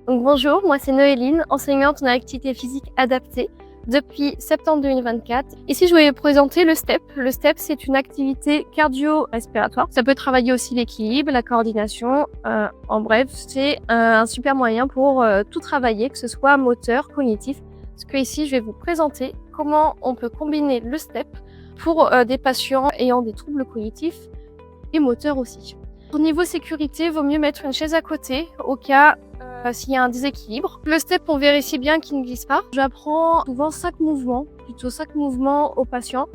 Donc bonjour, moi c'est Noéline, enseignante en activité physique adaptée depuis septembre 2024. Ici je vais vous présenter le STEP. Le STEP c'est une activité cardio-respiratoire. Ça peut travailler aussi l'équilibre, la coordination. En bref, c'est un super moyen pour tout travailler, que ce soit moteur, cognitif. Parce que ici je vais vous présenter comment on peut combiner le STEP pour des patients ayant des troubles cognitifs et moteurs aussi. Au niveau sécurité, il vaut mieux mettre une chaise à côté au cas s'il y a un déséquilibre. Le STEP, on vérifie bien qu'il ne glisse pas. J'apprends souvent 5 mouvements, plutôt 5 mouvements aux patients,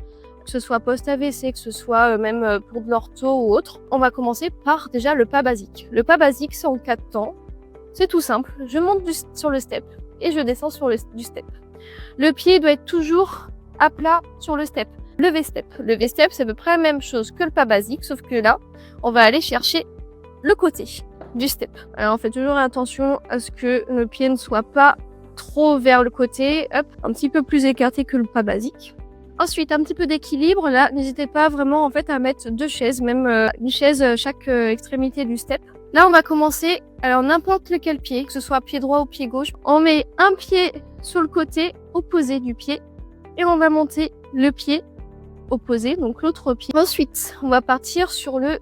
que ce soit post-AVC, que ce soit même pour de l'ortho ou autre. On va commencer par déjà le pas basique. Le pas basique, c'est en 4 temps. C'est tout simple. Je monte sur le STEP et je descends sur du STEP. Le pied doit être toujours à plat sur le STEP. Le V-step. Le V-step, c'est à peu près la même chose que le pas basique, sauf que là, on va aller chercher le côté du step. Alors, on fait toujours attention à ce que le pied ne soit pas trop vers le côté, hop, un petit peu plus écarté que le pas basique. Ensuite, un petit peu d'équilibre. Là, n'hésitez pas vraiment en fait à mettre 2 chaises, même une chaise chaque extrémité du step. Là, on va commencer, alors n'importe lequel pied, que ce soit pied droit ou pied gauche, on met un pied sur le côté opposé du pied et on va monter le pied opposé, donc l'autre pied. Ensuite, on va partir sur le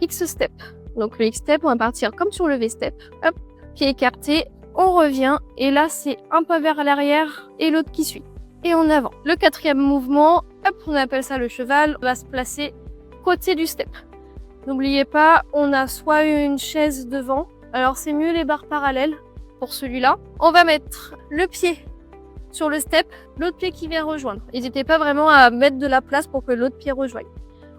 X-step. Donc le X-step, on va partir comme sur le V-step. Hop, pied écarté, on revient et là c'est un pas vers l'arrière et l'autre qui suit. Et en avant. Le 4e mouvement, hop, on appelle ça le cheval, on va se placer côté du step. N'oubliez pas, on a soit une chaise devant, alors c'est mieux les barres parallèles pour celui-là. On va mettre le pied sur le step, l'autre pied qui vient rejoindre. N'hésitez pas vraiment à mettre de la place pour que l'autre pied rejoigne.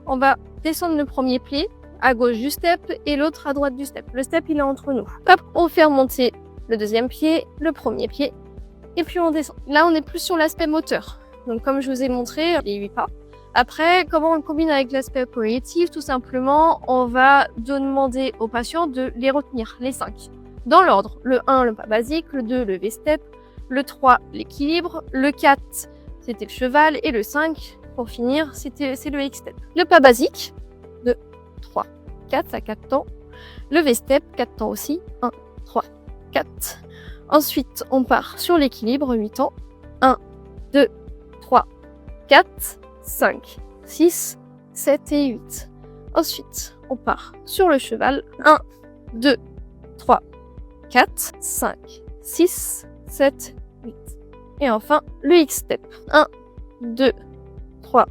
On va descendre le premier pied à gauche du step et l'autre à droite du step. Le step, il est entre nous. Hop, on fait remonter le 2e pied, le 1er pied, et puis on descend. Là, on est plus sur l'aspect moteur. Donc, comme je vous ai montré, les 8 pas. Après, comment on le combine avec l'aspect cognitif? Tout simplement, on va demander aux patients de les retenir, les 5. Dans l'ordre, le 1, le pas basique, le 2, le V-step, le 3, l'équilibre, le 4, c'était le cheval, et le 5, pour finir, c'est le X-step. Le pas basique, 2, 3, 4, ça 4 temps. Le V-step, 4 temps aussi. 1, 3, 4. Ensuite, on part sur l'équilibre, 8 temps. 1, 2, 3, 4, 5, 6, 7 et 8. Ensuite, on part sur le cheval. 1, 2, 3, 4, 5, 6, 7, 8. Et enfin, le X-step. 1, 2, 3,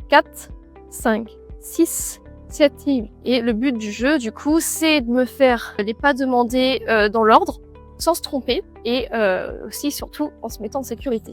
4, 5, 6, 7 et 8. Et le but du jeu, du coup, c'est de me faire les pas demandés dans l'ordre, sans se tromper, et aussi, surtout, en se mettant en sécurité.